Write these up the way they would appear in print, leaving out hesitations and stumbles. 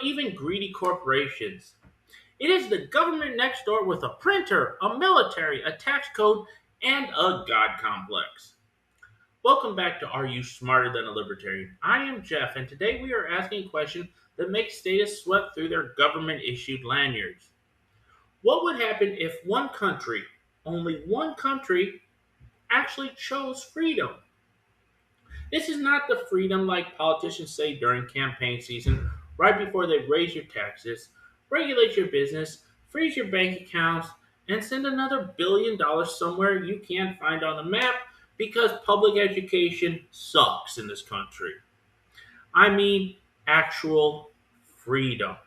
even greedy corporations. It is the government next door with a printer, a military, a tax code, and a God complex. Welcome back to Are You Smarter Than a Libertarian? I am Jeff, and today we are asking a question that makes statists sweat through their government issued lanyards. What would happen if one country, only one country, actually chose freedom? This is not the freedom like politicians say during campaign season, right before they raise your taxes, regulate your business, freeze your bank accounts, and send another $1 billion somewhere you can't find on the map because public education sucks in this country. I mean actual freedom.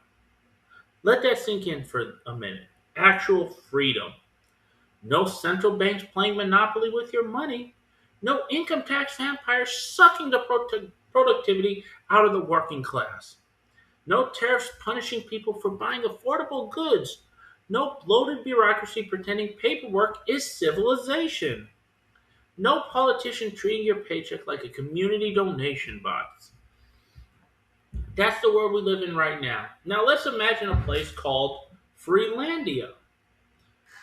Let that sink in for a minute. Actual freedom. No central banks playing monopoly with your money. No income tax vampires sucking the productivity out of the working class. No tariffs punishing people for buying affordable goods. No bloated bureaucracy pretending paperwork is civilization. No politician treating your paycheck like a community donation box. That's the world we live in right now. Now let's imagine a place called Freelandia.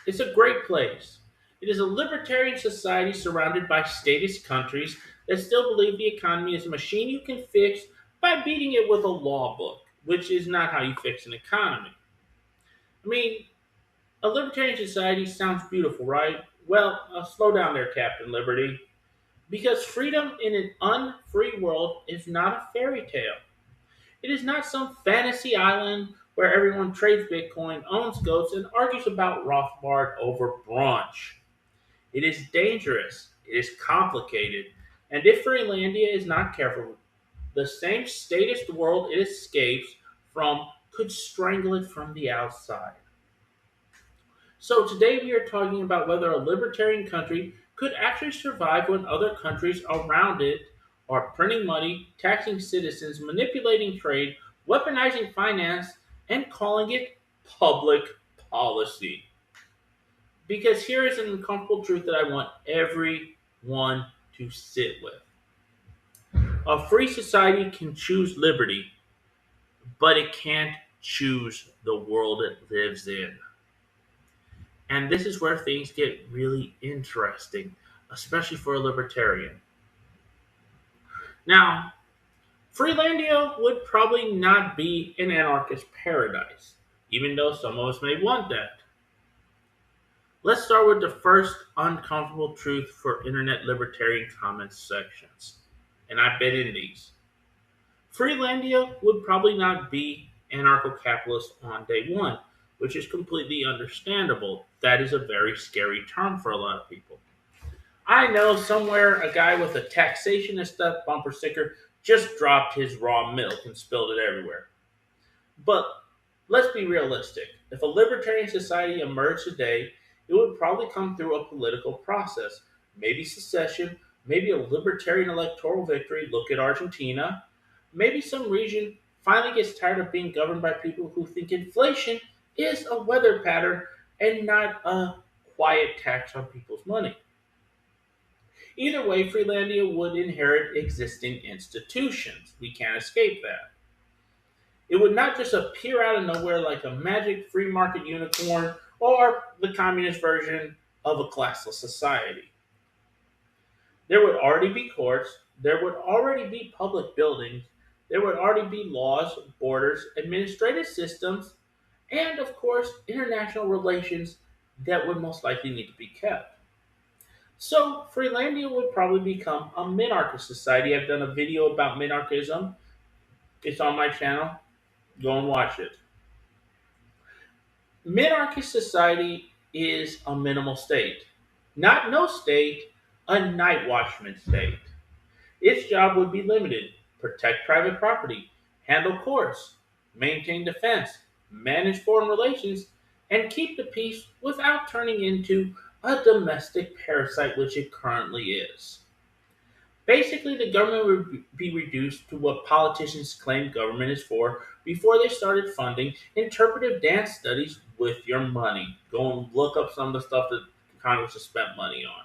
It's a great place. It is a libertarian society surrounded by statist countries that still believe the economy is a machine you can fix by beating it with a law book, which is not how you fix an economy. I mean, a libertarian society sounds beautiful, right? Well, slow down there, Captain Liberty. Because freedom in an unfree world is not a fairy tale. It is not some fantasy island where everyone trades Bitcoin, owns goats, and argues about Rothbard over brunch. It is dangerous, it is complicated, and if Freelandia is not careful, the same statist world it escapes from could strangle it from the outside. So today we are talking about whether a libertarian country could actually survive when other countries around it are printing money, taxing citizens, manipulating trade, weaponizing finance, and calling it public policy. Because here is an uncomfortable truth that I want everyone to sit with. A free society can choose liberty, but it can't choose the world it lives in. And this is where things get really interesting, especially for a libertarian. Now, Freelandia would probably not be an anarchist paradise, even though some of us may want that. Let's start with the first uncomfortable truth for internet libertarian comment sections. And I've been in these. Freelandia would probably not be anarcho-capitalist on day one, which is completely understandable. That is a very scary term for a lot of people. I know somewhere a guy with a taxation and stuff bumper sticker just dropped his raw milk and spilled it everywhere. But let's be realistic. If a libertarian society emerged today, it would probably come through a political process. Maybe secession, maybe a libertarian electoral victory, look at Argentina. Maybe some region finally gets tired of being governed by people who think inflation is a weather pattern and not a quiet tax on people's money. Either way, Freelandia would inherit existing institutions. We can't escape that. It would not just appear out of nowhere like a magic free market unicorn or the communist version of a classless society. There would already be courts, there would already be public buildings, there would already be laws, borders, administrative systems, and of course, international relations that would most likely need to be kept. So, Freelandia would probably become a minarchist society. I've done a video about minarchism. It's on my channel. Go and watch it. Minarchist society is a minimal state. Not no state, a night watchman state. Its job would be limited. Protect private property, handle courts, maintain defense, manage foreign relations, and keep the peace without turning into a domestic parasite, which it currently is. Basically, the government would be reduced to what politicians claim government is for before they started funding interpretive dance studies with your money. Go and look up some of the stuff that Congress has spent money on.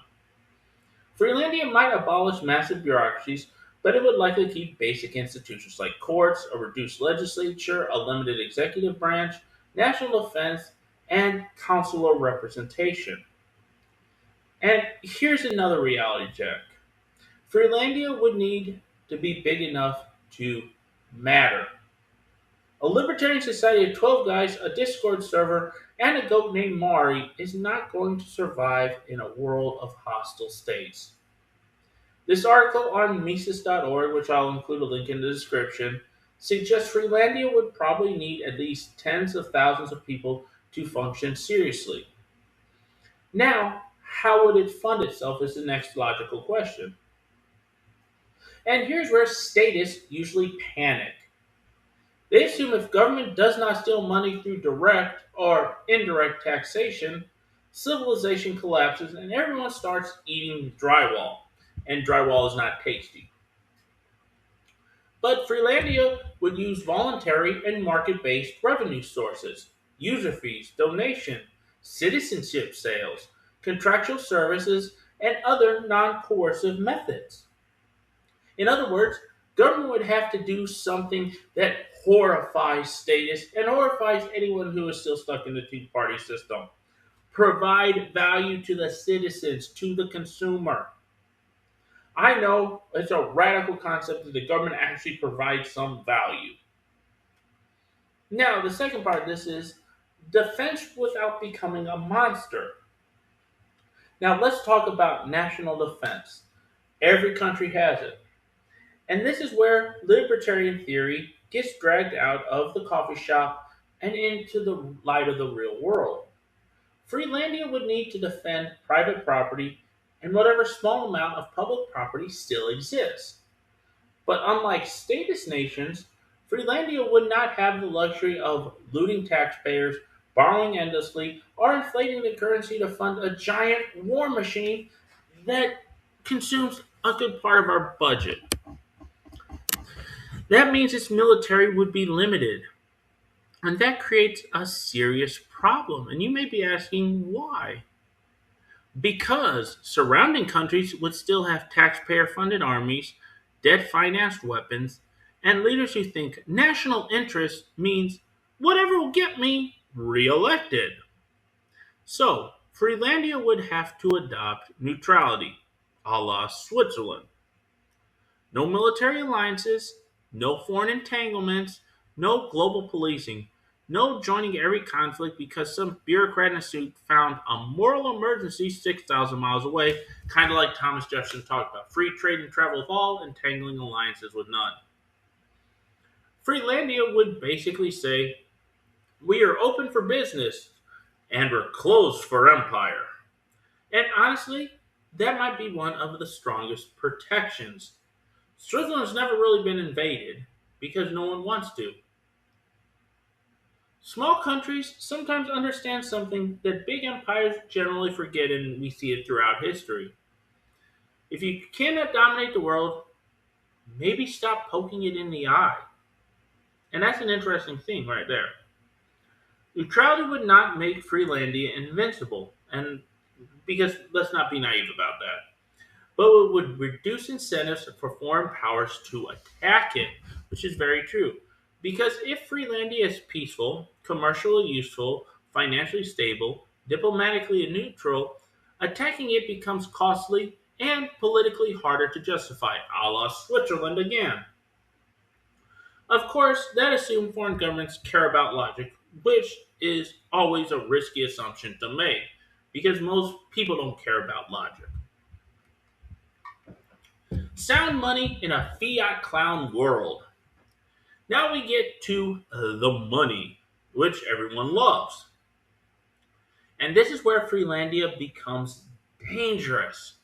Freelandia might abolish massive bureaucracies, but it would likely keep basic institutions like courts, a reduced legislature, a limited executive branch, national defense, and consular representation. And here's another reality check. Freelandia would need to be big enough to matter. A libertarian society of 12 guys, a Discord server, and a goat named Mari is not going to survive in a world of hostile states. This article on Mises.org, which I'll include a link in the description, suggests Freelandia would probably need at least tens of thousands of people to function seriously. Now, how would it fund itself is the next logical question. And here's where statists usually panic. They assume if government does not steal money through direct or indirect taxation, civilization collapses and everyone starts eating drywall. And drywall is not tasty. But Freelandia would use voluntary and market-based revenue sources, user fees, donation, citizenship sales, contractual services, and other non-coercive methods. In other words, government would have to do something that horrifies statists and horrifies anyone who is still stuck in the two-party system. Provide value to the citizens, to the consumer. I know it's a radical concept that the government actually provides some value. Now, the second part of this is defense without becoming a monster. Now, let's talk about national defense. Every country has it. And this is where libertarian theory gets dragged out of the coffee shop and into the light of the real world. Freelandia would need to defend private property and whatever small amount of public property still exists. But unlike statist nations, Freelandia would not have the luxury of looting taxpayers, borrowing endlessly, or inflating the currency to fund a giant war machine that consumes a good part of our budget. That means its military would be limited. And that creates a serious problem. And you may be asking why? Because surrounding countries would still have taxpayer funded armies, debt financed weapons, and leaders who think national interest means whatever will get me reelected. So, Freelandia would have to adopt neutrality, a la Switzerland. No military alliances, no foreign entanglements, no global policing, no joining every conflict because some bureaucrat in a suit found a moral emergency 6,000 miles away, kind of like Thomas Jefferson talked about. Free trade and travel with all, entangling alliances with none. Freelandia would basically say, we are open for business, and we're closed for empire. And honestly, that might be one of the strongest protections. Switzerland's never really been invaded because no one wants to. Small countries sometimes understand something that big empires generally forget, and we see it throughout history. If you cannot dominate the world, maybe stop poking it in the eye. And that's an interesting thing right there. Neutrality would not make Freelandia invincible, and because let's not be naive about that. But it would reduce incentives for foreign powers to attack it, which is very true. Because if Freelandia is peaceful, commercially useful, financially stable, diplomatically neutral, attacking it becomes costly and politically harder to justify, a la Switzerland again. Of course, that assumes foreign governments care about logic, which is always a risky assumption to make, because most people don't care about logic. Sound money in a fiat clown world. Now we get to the money, which everyone loves. And this is where Freelandia becomes dangerous.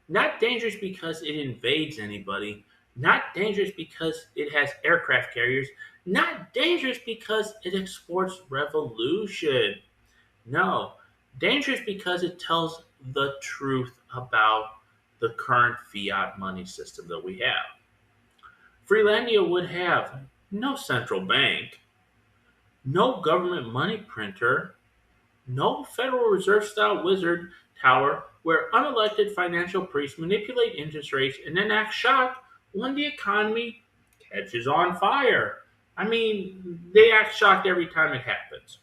Not dangerous because it invades anybody, not dangerous because it has aircraft carriers, not dangerous because it exports revolution. No, dangerous because it tells the truth about the current fiat money system that we have. Freelandia would have no central bank, no government money printer, no Federal Reserve style wizard tower where unelected financial priests manipulate interest rates and then act shocked when the economy catches on fire. I mean, they act shocked every time it happens.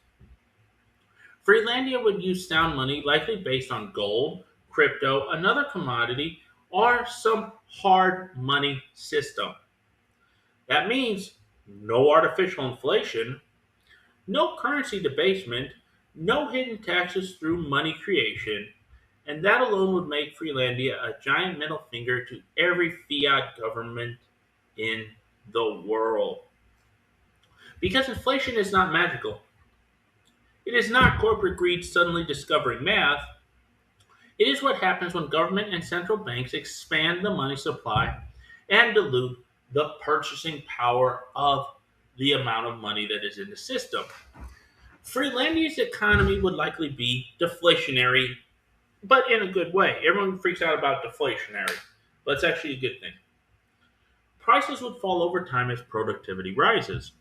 Freelandia would use sound money likely based on gold, crypto, another commodity, or some hard money system. That means no artificial inflation, no currency debasement, no hidden taxes through money creation, and that alone would make Freelandia a giant middle finger to every fiat government in the world. Because inflation is not magical. It is not corporate greed suddenly discovering math. It is what happens when government and central banks expand the money supply and dilute the purchasing power of the amount of money that is in the system. Freelandia's economy would likely be deflationary, but in a good way. Everyone freaks out about deflationary, but it's actually a good thing. Prices would fall over time as productivity rises.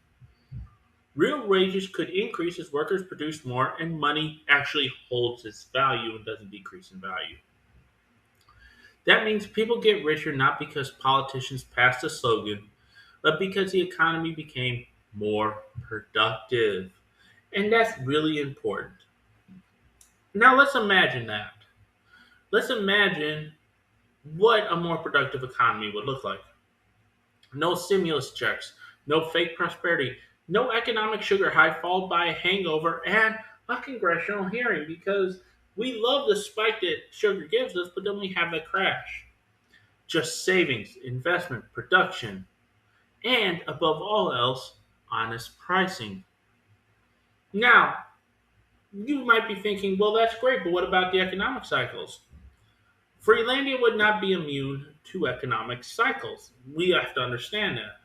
Real wages could increase as workers produce more and money actually holds its value and doesn't decrease in value. That means people get richer not because politicians passed a slogan, but because the economy became more productive. And that's really important. Now let's imagine that. Let's imagine what a more productive economy would look like. No stimulus checks, no fake prosperity, no economic sugar high followed by a hangover and a congressional hearing because we love the spike that sugar gives us, but then we have that crash. Just savings, investment, production, and above all else, honest pricing. Now, you might be thinking, well, that's great, but what about the economic cycles? Freelandia would not be immune to economic cycles. We have to understand that.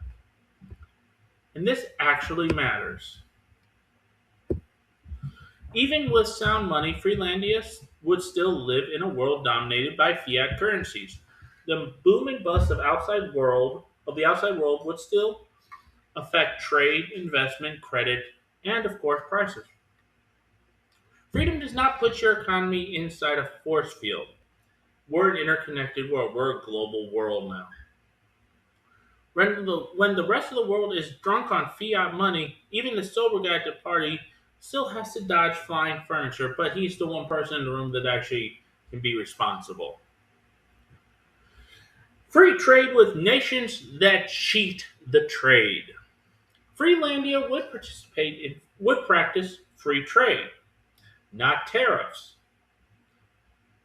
And this actually matters. Even with sound money, Freelandia would still live in a world dominated by fiat currencies. The boom and bust of the outside world would still affect trade, investment, credit, and of course prices. Freedom does not put your economy inside a force field. We're an interconnected world. We're a global world now. When the rest of the world is drunk on fiat money, even the sober guy at the party still has to dodge flying furniture, but he's the one person in the room that actually can be responsible. Free trade with nations that cheat the trade. Freelandia would practice free trade, not tariffs.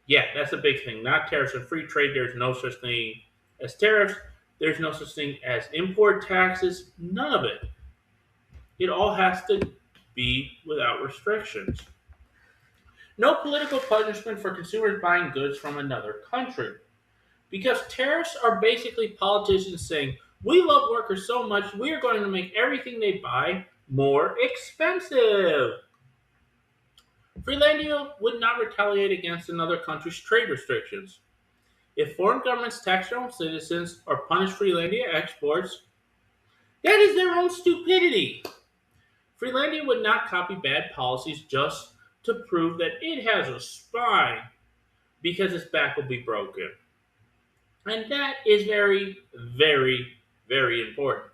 Yeah, that's a big thing. Not tariffs and free trade. There's no such thing as tariffs. There's no such thing as import taxes. None of it. It all has to be without restrictions. No political punishment for consumers buying goods from another country. Because tariffs are basically politicians saying, we love workers so much, we are going to make everything they buy more expensive. Freelandia would not retaliate against another country's trade restrictions. If foreign governments tax their own citizens or punish Freelandia exports, that is their own stupidity. Freelandia would not copy bad policies just to prove that it has a spine because its back will be broken. And that is very, very, very important.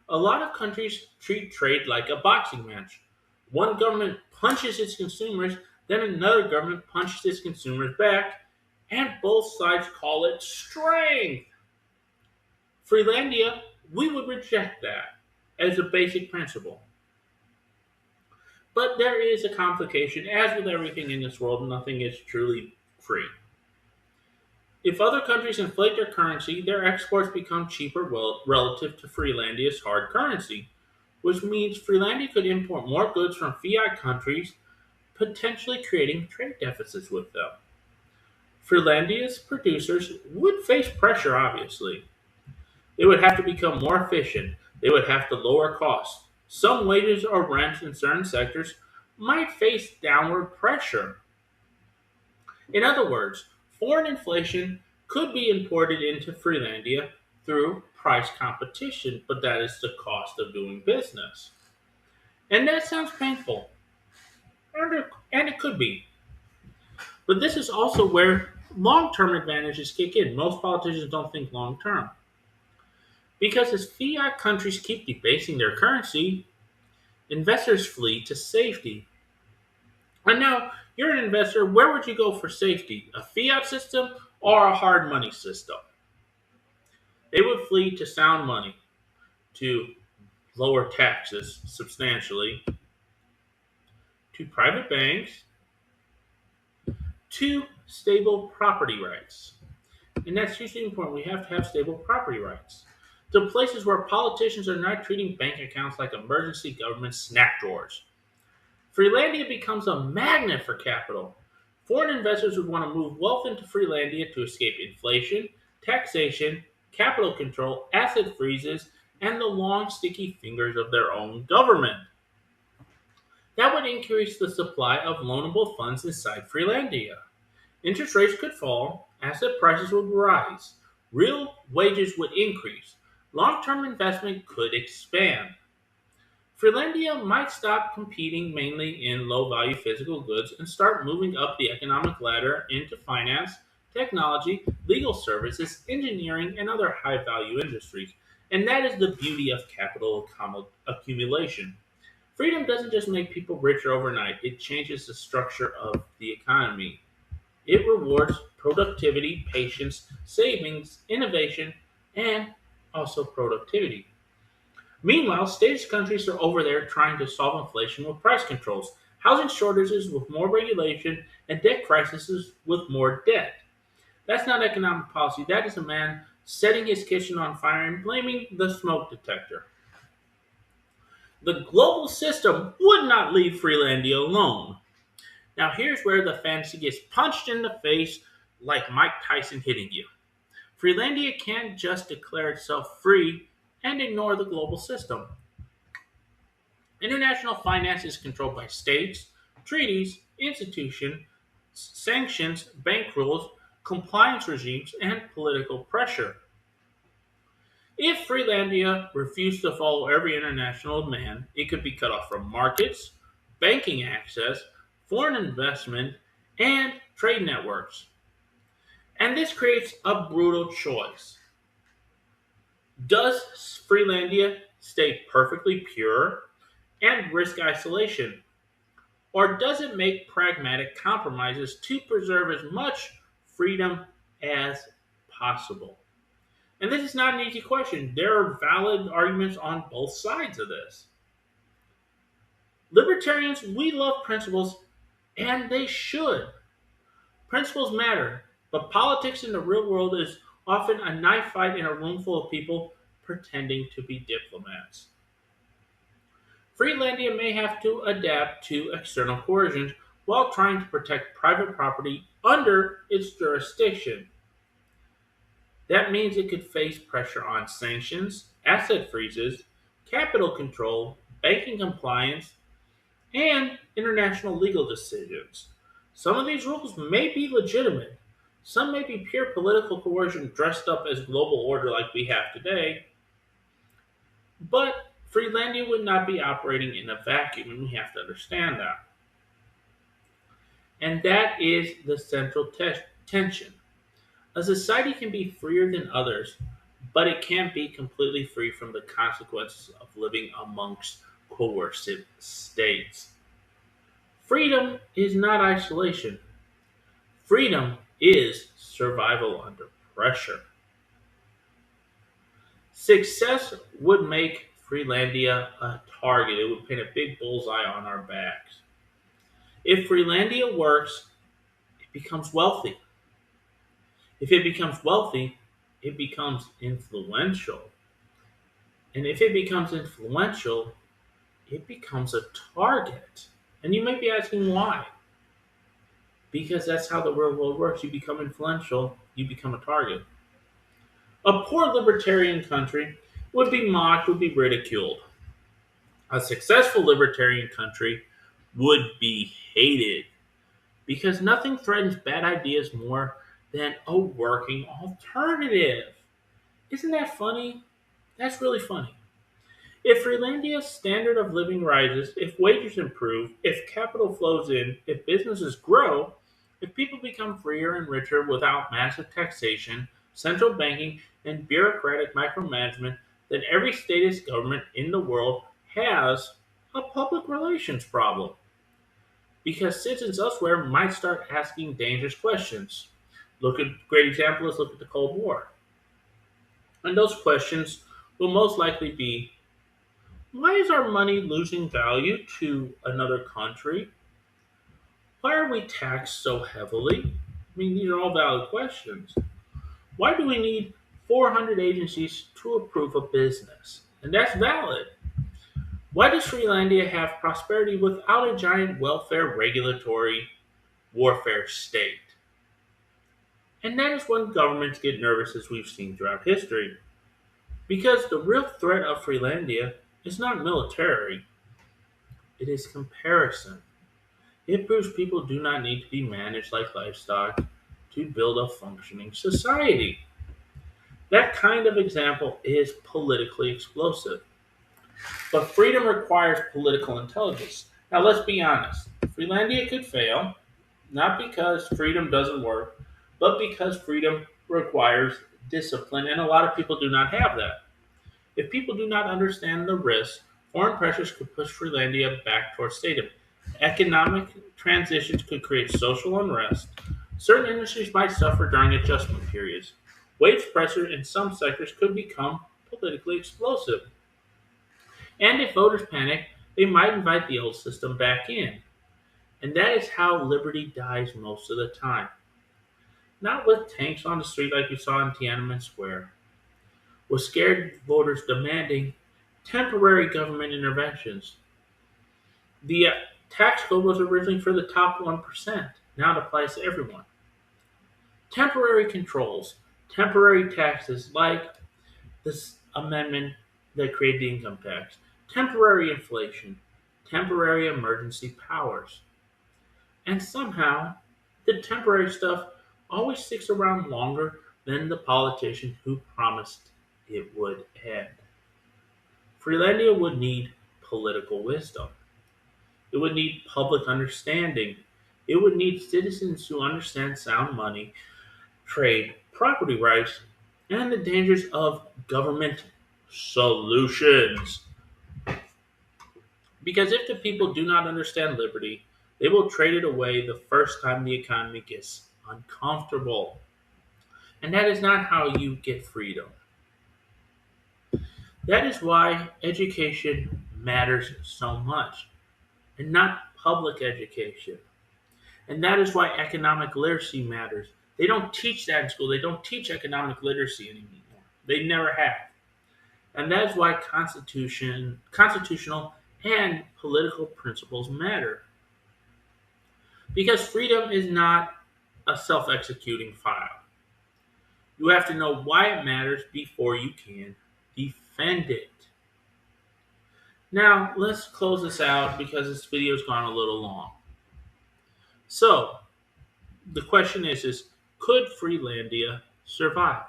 A lot of countries treat trade like a boxing match. One government punches its consumers, then another government punches its consumers back, and both sides call it strength. Freelandia, we would reject that as a basic principle. But there is a complication. As with everything in this world, nothing is truly free. If other countries inflate their currency, their exports become cheaper relative to Freelandia's hard currency, which means Freelandia could import more goods from fiat countries, potentially creating trade deficits with them. Freelandia's producers would face pressure, obviously. They would have to become more efficient. They would have to lower costs. Some wages or rents in certain sectors might face downward pressure. In other words, foreign inflation could be imported into Freelandia through price competition, but that is the cost of doing business. And that sounds painful. And it could be. But this is also where long-term advantages kick in. Most politicians don't think long-term. Because as fiat countries keep debasing their currency, investors flee to safety. And now, you're an investor, where would you go for safety? A fiat system or a hard money system? They would flee to sound money, to lower taxes substantially, to private banks, to stable property rights. And that's hugely important. We have to have stable property rights. To places where politicians are not treating bank accounts like emergency government snack drawers. Freelandia becomes a magnet for capital. Foreign investors would want to move wealth into Freelandia to escape inflation, taxation, capital control, asset freezes, and the long, sticky fingers of their own government. That would increase the supply of loanable funds inside Freelandia. Interest rates could fall, asset prices would rise, real wages would increase, long-term investment could expand. Freelandia might stop competing mainly in low-value physical goods and start moving up the economic ladder into finance, technology, legal services, engineering, and other high-value industries. And that is the beauty of capital accumulation. Freedom doesn't just make people richer overnight, it changes the structure of the economy. It rewards productivity, patience, savings, innovation, and also productivity. Meanwhile, statist countries are over there trying to solve inflation with price controls, housing shortages with more regulation, and debt crises with more debt. That's not economic policy. That is a man setting his kitchen on fire and blaming the smoke detector. The global system would not leave Freelandia alone. Now, here's where the fantasy gets punched in the face like Mike Tyson hitting you. Freelandia can't just declare itself free and ignore the global system. International finance is controlled by states, treaties, institutions, sanctions, bank rules, compliance regimes, and political pressure. If Freelandia refused to follow every international demand, it could be cut off from markets, banking access, foreign investment, and trade networks. And this creates a brutal choice. Does Freelandia stay perfectly pure and risk isolation? Or does it make pragmatic compromises to preserve as much freedom as possible? And this is not an easy question. There are valid arguments on both sides of this. Libertarians, we love principles, and they should. Principles matter, but politics in the real world is often a knife fight in a room full of people pretending to be diplomats. Freelandia may have to adapt to external coercions while trying to protect private property under its jurisdiction. That means it could face pressure on sanctions, asset freezes, capital control, banking compliance, and international legal decisions. Some of these rules may be legitimate. Some may be pure political coercion dressed up as global order like we have today. But Freelandia would not be operating in a vacuum, and we have to understand that. And that is the central tension. A society can be freer than others, but it can't be completely free from the consequences of living amongst coercive states. Freedom is not isolation. Freedom is survival under pressure. Success would make Freelandia a target. It would paint a big bullseye on our backs. If Freelandia works, it becomes wealthy. If it becomes wealthy, it becomes influential. And if it becomes influential, it becomes a target. And you might be asking why. Because that's how the real world works. You become influential, you become a target. A poor libertarian country would be mocked, would be ridiculed. A successful libertarian country would be hated. Because nothing threatens bad ideas more than a working alternative. Isn't that funny? That's really funny. If Freelandia's standard of living rises, if wages improve, if capital flows in, if businesses grow, if people become freer and richer without massive taxation, central banking, and bureaucratic micromanagement, that every statist government in the world has a public relations problem because citizens elsewhere might start asking dangerous questions. Great example is look at the Cold War. And those questions will most likely be, why is our money losing value to another country? Why are we taxed so heavily? I mean, these are all valid questions. Why do we need 400 agencies to approve a business? And that's valid. Why does Freelandia have prosperity without a giant welfare regulatory warfare state? And that is when governments get nervous, as we've seen throughout history. Because the real threat of Freelandia is not military, it is comparison. It proves people do not need to be managed like livestock to build a functioning society. That kind of example is politically explosive. But freedom requires political intelligence. Now, let's be honest. Freelandia could fail, not because freedom doesn't work, but because freedom requires discipline, and a lot of people do not have that. If people do not understand the risks, foreign pressures could push Freelandia back towards statehood. Economic transitions could create social unrest. Certain industries might suffer during adjustment periods. Wage pressure in some sectors could become politically explosive. And if voters panic, they might invite the old system back in. And that is how liberty dies most of the time. Not with tanks on the street like you saw in Tiananmen Square, with scared voters demanding temporary government interventions. The tax code was originally for the top 1%. Now it applies to everyone. Temporary controls, temporary taxes like this amendment that created the income tax, temporary inflation, temporary emergency powers. And somehow, the temporary stuff always sticks around longer than the politician who promised it would end. Freelandia would need political wisdom. It would need public understanding. It would need citizens who understand sound money, trade, property rights, and the dangers of government solutions. Because if the people do not understand liberty, they will trade it away the first time the economy gets uncomfortable. And that is not how you get freedom. That is why education matters so much, and not public education. And that is why economic literacy matters. They don't teach that in school. They don't teach economic literacy anymore. They never have. And that is why constitutional and political principles matter. Because freedom is not a self-executing file. You have to know why it matters before you can defend it. Now, let's close this out because this video's gone a little long. So, the question is could Freelandia survive?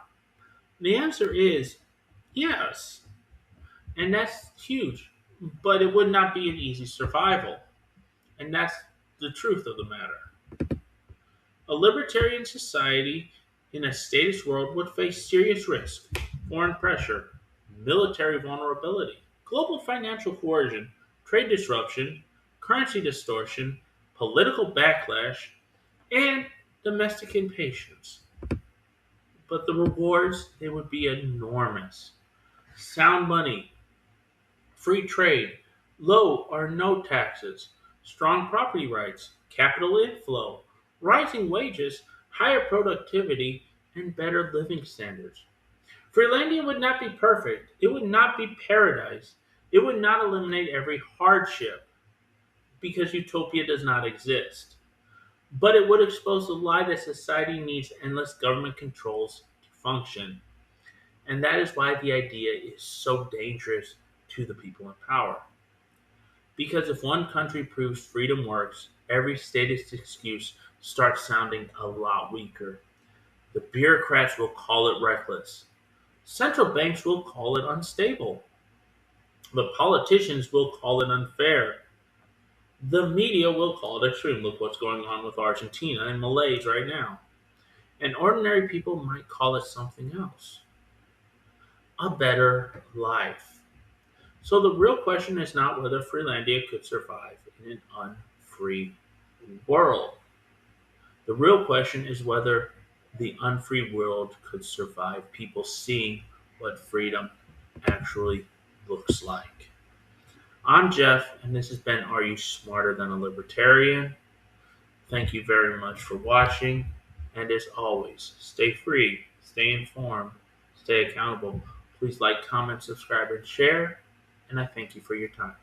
The answer is yes. And that's huge. But it would not be an easy survival. And that's the truth of the matter. A libertarian society in a statist world would face serious risk, foreign pressure, military vulnerability, global financial coercion, trade disruption, currency distortion, political backlash, and domestic impatience. But the rewards, they would be enormous. Sound money, free trade, low or no taxes, strong property rights, capital inflow, rising wages, higher productivity, and better living standards. Freelandia would not be perfect. It would not be paradise. It would not eliminate every hardship because utopia does not exist. But it would expose the lie that society needs endless government controls to function. And that is why the idea is so dangerous to the people in power. Because if one country proves freedom works, every statist excuse starts sounding a lot weaker. The bureaucrats will call it reckless. Central banks will call it unstable. The politicians will call it unfair. The media will call it extreme. Look what's going on with Argentina and Malays right now. And ordinary people might call it something else. a better life. So the real question is not whether Freelandia could survive in an unfree world. The real question is whether the unfree world could survive people seeing what freedom actually looks like. I'm Jeff, and this has been Are You Smarter Than a Libertarian? Thank you very much for watching, and as always, stay free, stay informed, stay accountable. Please like, comment, subscribe, and share, and I thank you for your time.